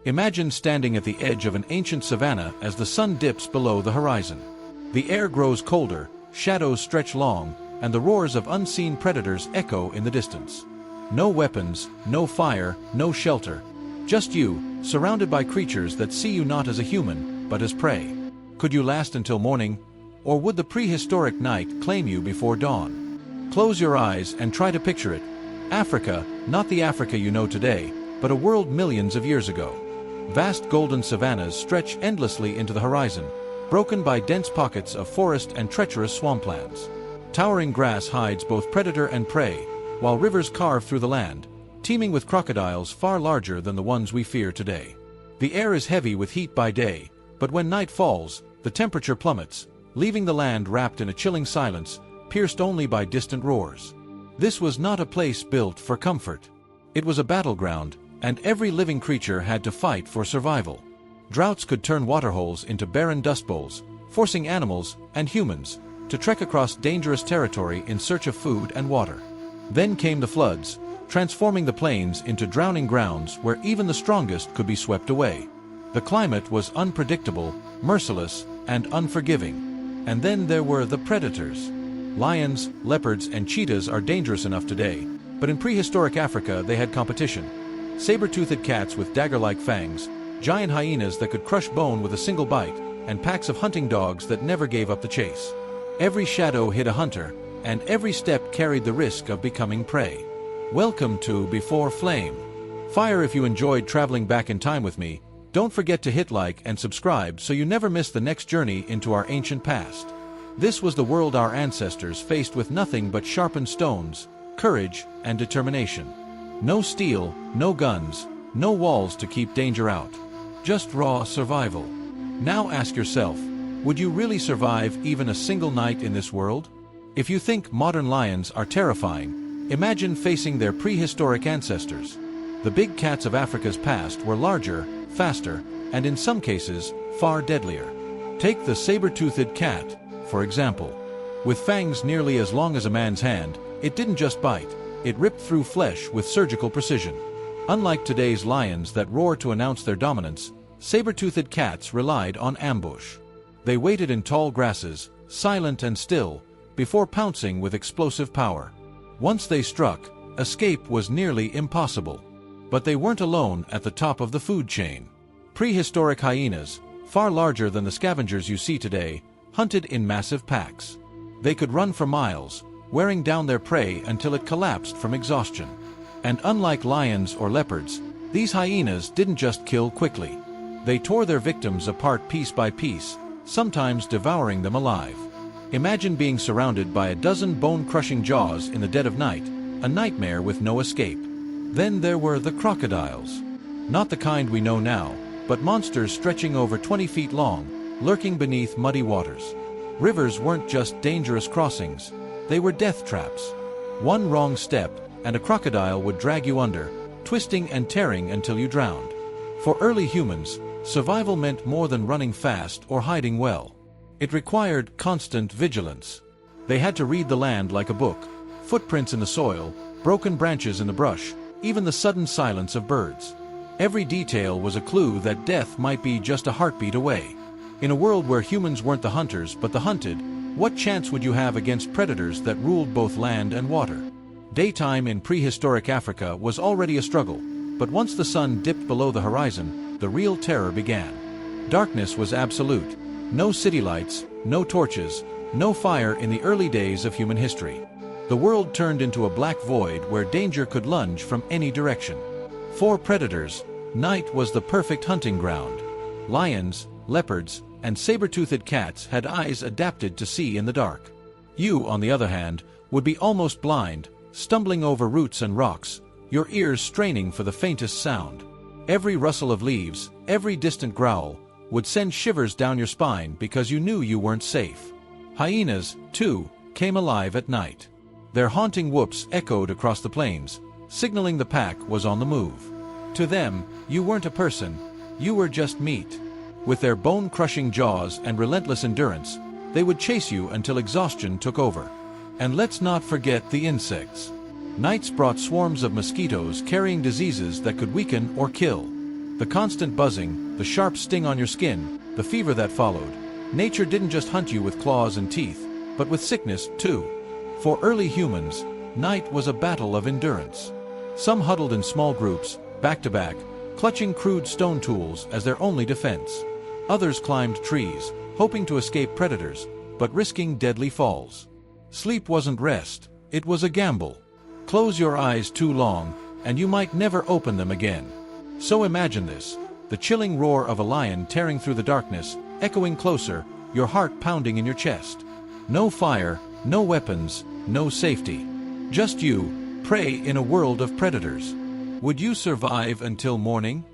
Imagine standing at the edge of an ancient savanna as the sun dips below the horizon. The air grows colder, shadows stretch long, and the roars of unseen predators echo in the distance. No weapons, no fire, no shelter. Just you, surrounded by creatures that see you not as a human, but as prey. Could you last until morning? Or would the prehistoric night claim you before dawn? Close your eyes and try to picture it. Africa, not the Africa you know today, but a world millions of years ago. Vast golden savannas stretch endlessly into the horizon, broken by dense pockets of forest and treacherous swamplands. Towering grass hides both predator and prey, while rivers carve through the land, teeming with crocodiles far larger than the ones we fear today. The air is heavy with heat by day, but when night falls, the temperature plummets, leaving the land wrapped in a chilling silence, pierced only by distant roars. This was not a place built for comfort. It was a battleground, and every living creature had to fight for survival. Droughts could turn waterholes into barren dust bowls, forcing animals and humans to trek across dangerous territory in search of food and water. Then came the floods, transforming the plains into drowning grounds where even the strongest could be swept away. The climate was unpredictable, merciless, and unforgiving. And then there were the predators. Lions, leopards, and cheetahs are dangerous enough today, but in prehistoric Africa they had competition. Saber-toothed cats with dagger-like fangs, giant hyenas that could crush bone with a single bite, and packs of hunting dogs that never gave up the chase. Every shadow hid a hunter, and every step carried the risk of becoming prey. Welcome to Before Flame. Fire if you enjoyed traveling back in time with me. Don't forget to hit like and subscribe so you never miss the next journey into our ancient past. This was the world our ancestors faced with nothing but sharpened stones, courage, and determination. No steel, no guns, no walls to keep danger out. Just raw survival. Now ask yourself, would you really survive even a single night in this world? If you think modern lions are terrifying, imagine facing their prehistoric ancestors. The big cats of Africa's past were larger, faster, and in some cases, far deadlier. Take the saber-toothed cat, for example. With fangs nearly as long as a man's hand, it didn't just bite, it ripped through flesh with surgical precision. Unlike today's lions that roar to announce their dominance, saber-toothed cats relied on ambush. They waited in tall grasses, silent and still, before pouncing with explosive power. Once they struck, escape was nearly impossible. But they weren't alone at the top of the food chain. Prehistoric hyenas, far larger than the scavengers you see today, hunted in massive packs. They could run for miles, wearing down their prey until it collapsed from exhaustion. And unlike lions or leopards, these hyenas didn't just kill quickly. They tore their victims apart piece by piece, sometimes devouring them alive. Imagine being surrounded by a dozen bone-crushing jaws in the dead of night, a nightmare with no escape. Then there were the crocodiles. Not the kind we know now, but monsters stretching over 20 feet long, lurking beneath muddy waters. Rivers weren't just dangerous crossings, they were death traps. One wrong step, and a crocodile would drag you under, twisting and tearing until you drowned. For early humans, survival meant more than running fast or hiding well. It required constant vigilance. They had to read the land like a book, footprints in the soil, broken branches in the brush, even the sudden silence of birds. Every detail was a clue that death might be just a heartbeat away. In a world where humans weren't the hunters but the hunted, what chance would you have against predators that ruled both land and water? Daytime in prehistoric Africa was already a struggle, but once the sun dipped below the horizon, the real terror began. Darkness was absolute. No city lights, no torches, no fire in the early days of human history. The world turned into a black void where danger could lunge from any direction. For predators, night was the perfect hunting ground. Lions, leopards, and saber-toothed cats had eyes adapted to see in the dark. You, on the other hand, would be almost blind, stumbling over roots and rocks, your ears straining for the faintest sound. Every rustle of leaves, every distant growl, would send shivers down your spine because you knew you weren't safe. Hyenas, too, came alive at night. Their haunting whoops echoed across the plains, signaling the pack was on the move. To them, you weren't a person, you were just meat. With their bone-crushing jaws and relentless endurance, they would chase you until exhaustion took over. And let's not forget the insects. Nights brought swarms of mosquitoes carrying diseases that could weaken or kill. The constant buzzing, the sharp sting on your skin, the fever that followed. Nature didn't just hunt you with claws and teeth, but with sickness, too. For early humans, night was a battle of endurance. Some huddled in small groups, back to back, clutching crude stone tools as their only defense. Others climbed trees, hoping to escape predators, but risking deadly falls. Sleep wasn't rest, it was a gamble. Close your eyes too long, and you might never open them again. So imagine this, the chilling roar of a lion tearing through the darkness, echoing closer, your heart pounding in your chest. No fire, no weapons, no safety. Just you, prey in a world of predators. Would you survive until morning?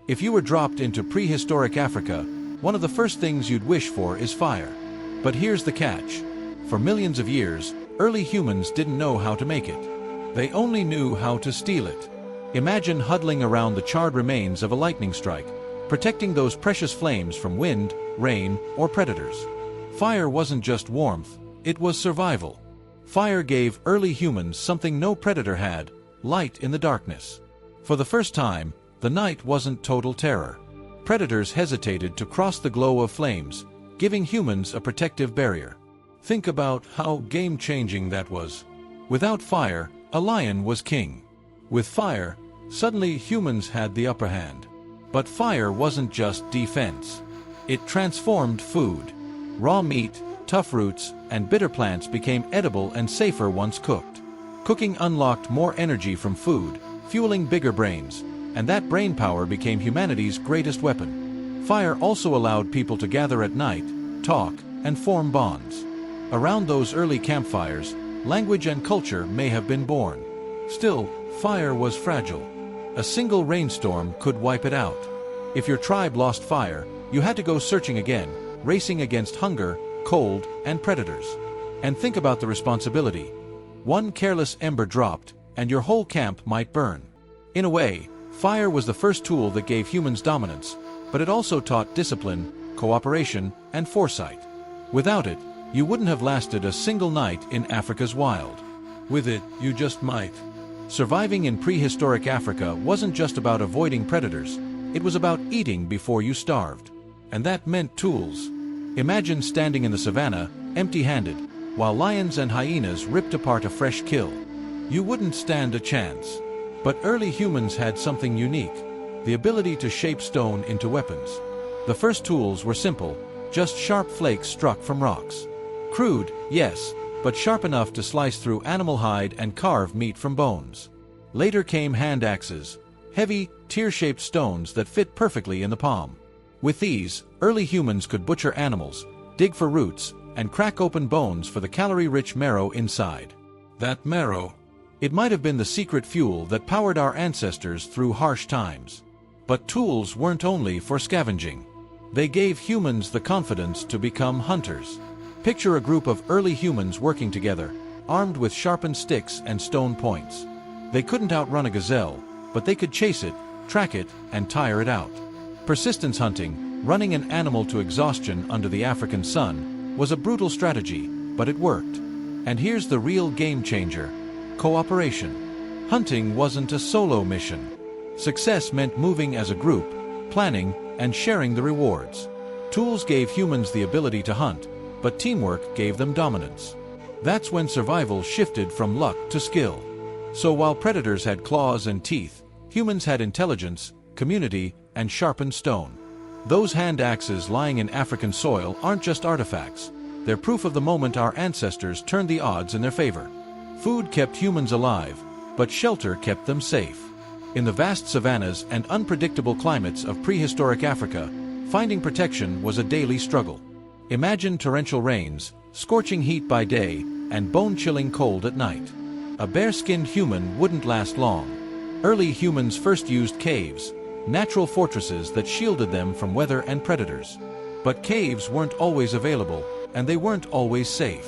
If you were dropped into prehistoric Africa, one of the first things you'd wish for is fire. But here's the catch. For millions of years, early humans didn't know how to make it. They only knew how to steal it. Imagine huddling around the charred remains of a lightning strike, protecting those precious flames from wind, rain, or predators. Fire wasn't just warmth, it was survival. Fire gave early humans something no predator had, light in the darkness. For the first time, the night wasn't total terror. Predators hesitated to cross the glow of flames, giving humans a protective barrier. Think about how game-changing that was. Without fire, a lion was king. With fire, suddenly humans had the upper hand. But fire wasn't just defense. It transformed food. Raw meat, tough roots, and bitter plants became edible and safer once cooked. Cooking unlocked more energy from food, fueling bigger brains, and that brain power became humanity's greatest weapon. Fire also allowed people to gather at night, talk, and form bonds. Around those early campfires, language and culture may have been born. Still, fire was fragile. A single rainstorm could wipe it out. If your tribe lost fire, you had to go searching again, racing against hunger, cold, and predators. And think about the responsibility. One careless ember dropped, and your whole camp might burn. In a way, fire was the first tool that gave humans dominance, but it also taught discipline, cooperation, and foresight. Without it, you wouldn't have lasted a single night in Africa's wild. With it, you just might. Surviving in prehistoric Africa wasn't just about avoiding predators, it was about eating before you starved. And that meant tools. Imagine standing in the savanna, empty-handed, while lions and hyenas ripped apart a fresh kill. You wouldn't stand a chance. But early humans had something unique, the ability to shape stone into weapons. The first tools were simple, just sharp flakes struck from rocks. Crude, yes, but sharp enough to slice through animal hide and carve meat from bones. Later came hand axes, heavy, tear-shaped stones that fit perfectly in the palm. With these, early humans could butcher animals, dig for roots, and crack open bones for the calorie-rich marrow inside. That marrow, it might have been the secret fuel that powered our ancestors through harsh times. But tools weren't only for scavenging. They gave humans the confidence to become hunters. Picture a group of early humans working together, armed with sharpened sticks and stone points. They couldn't outrun a gazelle, but they could chase it, track it, and tire it out. Persistence hunting, running an animal to exhaustion under the African sun, was a brutal strategy, but it worked. And here's the real game changer: cooperation. Hunting wasn't a solo mission. Success meant moving as a group, planning, and sharing the rewards. Tools gave humans the ability to hunt, but teamwork gave them dominance. That's when survival shifted from luck to skill. So while predators had claws and teeth, humans had intelligence, community, and sharpened stone. Those hand axes lying in African soil aren't just artifacts. They're proof of the moment our ancestors turned the odds in their favor. Food kept humans alive, but shelter kept them safe. In the vast savannas and unpredictable climates of prehistoric Africa, finding protection was a daily struggle. Imagine torrential rains, scorching heat by day, and bone-chilling cold at night. A bare-skinned human wouldn't last long. Early humans first used caves, natural fortresses that shielded them from weather and predators. But caves weren't always available, and they weren't always safe.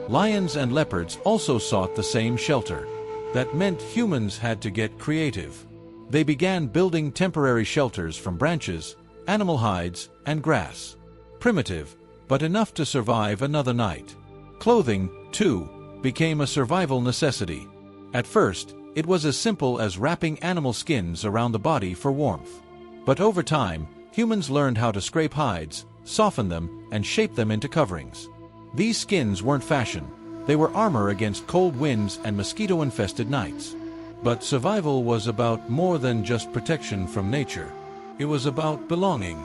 Lions and leopards also sought the same shelter. That meant humans had to get creative. They began building temporary shelters from branches, animal hides, and grass. Primitive, but enough to survive another night. Clothing, too, became a survival necessity. At first, it was as simple as wrapping animal skins around the body for warmth. But over time, humans learned how to scrape hides, soften them, and shape them into coverings. These skins weren't fashion. They were armor against cold winds and mosquito-infested nights. But survival was about more than just protection from nature. It was about belonging.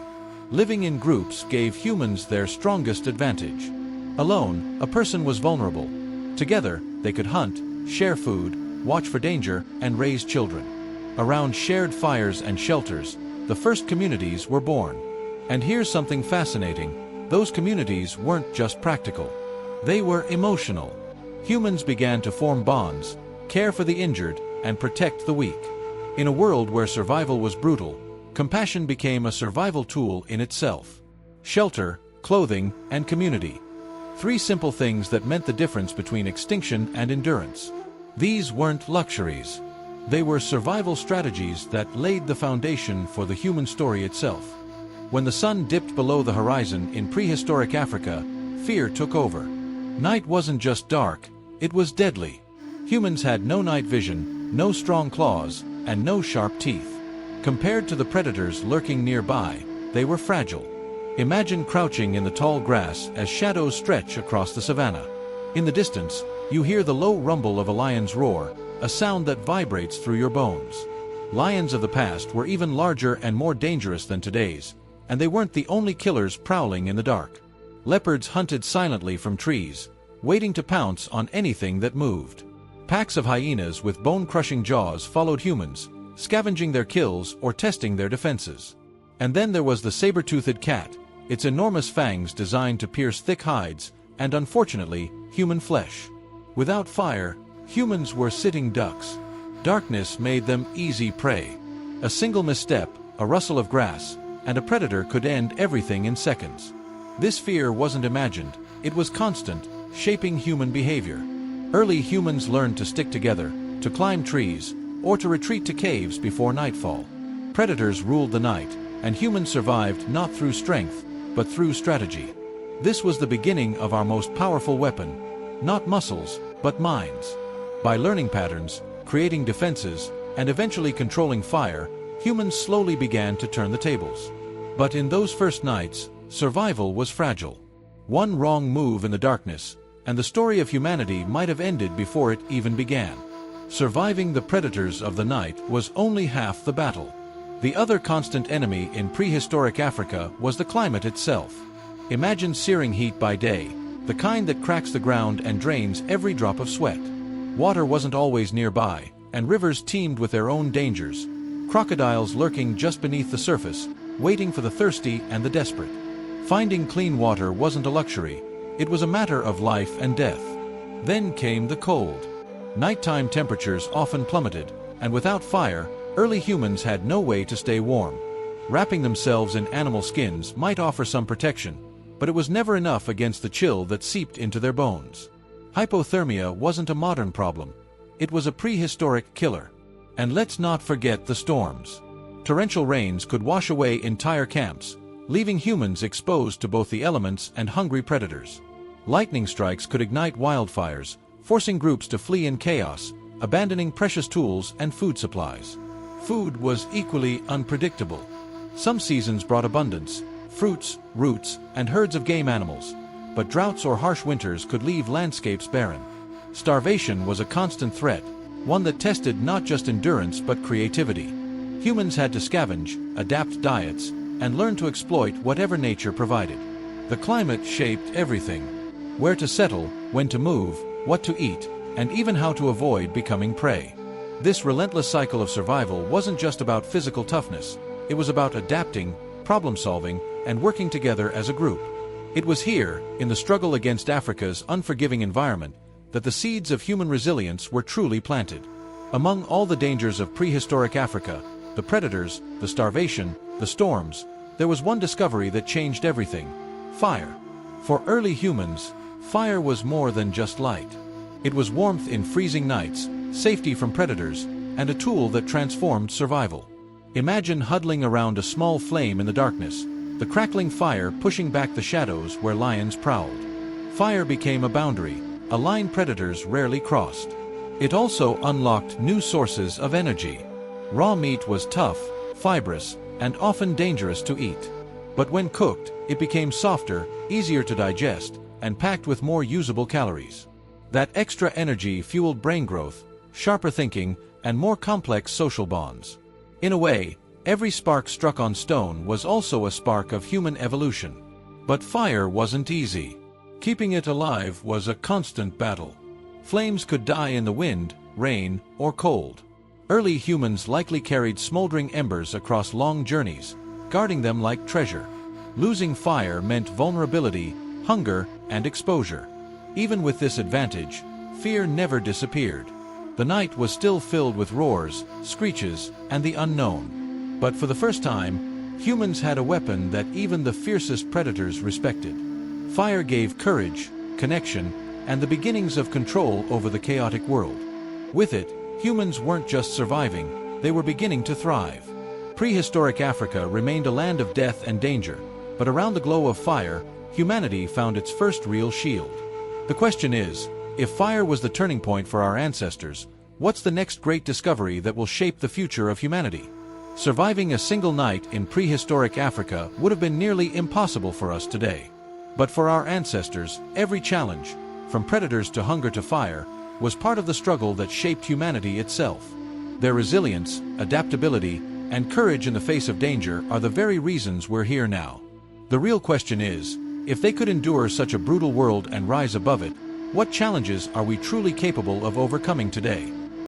Living in groups gave humans their strongest advantage. Alone, a person was vulnerable. Together, they could hunt, share food, watch for danger, and raise children. Around shared fires and shelters, the first communities were born. And here's something fascinating: those communities weren't just practical. They were emotional. Humans began to form bonds, care for the injured, and protect the weak. In a world where survival was brutal, compassion became a survival tool in itself. Shelter, clothing, and community. Three simple things that meant the difference between extinction and endurance. These weren't luxuries. They were survival strategies that laid the foundation for the human story itself. When the sun dipped below the horizon in prehistoric Africa, fear took over. Night wasn't just dark, it was deadly. Humans had no night vision, no strong claws, and no sharp teeth. Compared to the predators lurking nearby, they were fragile. Imagine crouching in the tall grass as shadows stretch across the savanna. In the distance, you hear the low rumble of a lion's roar, a sound that vibrates through your bones. Lions of the past were even larger and more dangerous than today's, and they weren't the only killers prowling in the dark. Leopards hunted silently from trees, waiting to pounce on anything that moved. Packs of hyenas with bone-crushing jaws followed humans, scavenging their kills or testing their defenses. And then there was the saber-toothed cat, its enormous fangs designed to pierce thick hides and, unfortunately, human flesh. Without fire, humans were sitting ducks. Darkness made them easy prey. A single misstep, a rustle of grass, and a predator could end everything in seconds. This fear wasn't imagined, it was constant, shaping human behavior. Early humans learned to stick together, to climb trees, or to retreat to caves before nightfall. Predators ruled the night, and humans survived not through strength, but through strategy. This was the beginning of our most powerful weapon, not muscles, but minds. By learning patterns, creating defenses, and eventually controlling fire, humans slowly began to turn the tables. But in those first nights, survival was fragile. One wrong move in the darkness, and the story of humanity might have ended before it even began. Surviving the predators of the night was only half the battle. The other constant enemy in prehistoric Africa was the climate itself. Imagine searing heat by day, the kind that cracks the ground and drains every drop of sweat. Water wasn't always nearby, and rivers teemed with their own dangers. Crocodiles lurking just beneath the surface, waiting for the thirsty and the desperate. Finding clean water wasn't a luxury, it was a matter of life and death. Then came the cold. Nighttime temperatures often plummeted, and without fire, early humans had no way to stay warm. Wrapping themselves in animal skins might offer some protection, but it was never enough against the chill that seeped into their bones. Hypothermia wasn't a modern problem, it was a prehistoric killer. And let's not forget the storms. Torrential rains could wash away entire camps, leaving humans exposed to both the elements and hungry predators. Lightning strikes could ignite wildfires, forcing groups to flee in chaos, abandoning precious tools and food supplies. Food was equally unpredictable. Some seasons brought abundance, fruits, roots, and herds of game animals, but droughts or harsh winters could leave landscapes barren. Starvation was a constant threat, one that tested not just endurance but creativity. Humans had to scavenge, adapt diets, and learn to exploit whatever nature provided. The climate shaped everything: where to settle, when to move, what to eat, and even how to avoid becoming prey. This relentless cycle of survival wasn't just about physical toughness, it was about adapting, problem-solving, and working together as a group. It was here, in the struggle against Africa's unforgiving environment, that the seeds of human resilience were truly planted. Among all the dangers of prehistoric Africa, the predators, the starvation, the storms, there was one discovery that changed everything: fire. For early humans, fire was more than just light. It was warmth in freezing nights, safety from predators, and a tool that transformed survival. Imagine huddling around a small flame in the darkness, the crackling fire pushing back the shadows where lions prowled. Fire became a boundary, a line predators rarely crossed. It also unlocked new sources of energy. Raw meat was tough, fibrous, and often dangerous to eat. But when cooked, it became softer, easier to digest, and packed with more usable calories. That extra energy fueled brain growth, sharper thinking, and more complex social bonds. In a way, every spark struck on stone was also a spark of human evolution. But fire wasn't easy. Keeping it alive was a constant battle. Flames could die in the wind, rain, or cold. Early humans likely carried smoldering embers across long journeys, guarding them like treasure. Losing fire meant vulnerability, hunger, and exposure. Even with this advantage, fear never disappeared. The night was still filled with roars, screeches, and the unknown. But for the first time, humans had a weapon that even the fiercest predators respected. Fire gave courage, connection, and the beginnings of control over the chaotic world. With it, humans weren't just surviving, they were beginning to thrive. Prehistoric Africa remained a land of death and danger, but around the glow of fire, humanity found its first real shield. The question is, if fire was the turning point for our ancestors, what's the next great discovery that will shape the future of humanity? Surviving a single night in prehistoric Africa would have been nearly impossible for us today. But for our ancestors, every challenge, from predators to hunger to fire, was part of the struggle that shaped humanity itself. Their resilience, adaptability, and courage in the face of danger are the very reasons we're here now. The real question is, if they could endure such a brutal world and rise above it, what challenges are we truly capable of overcoming today?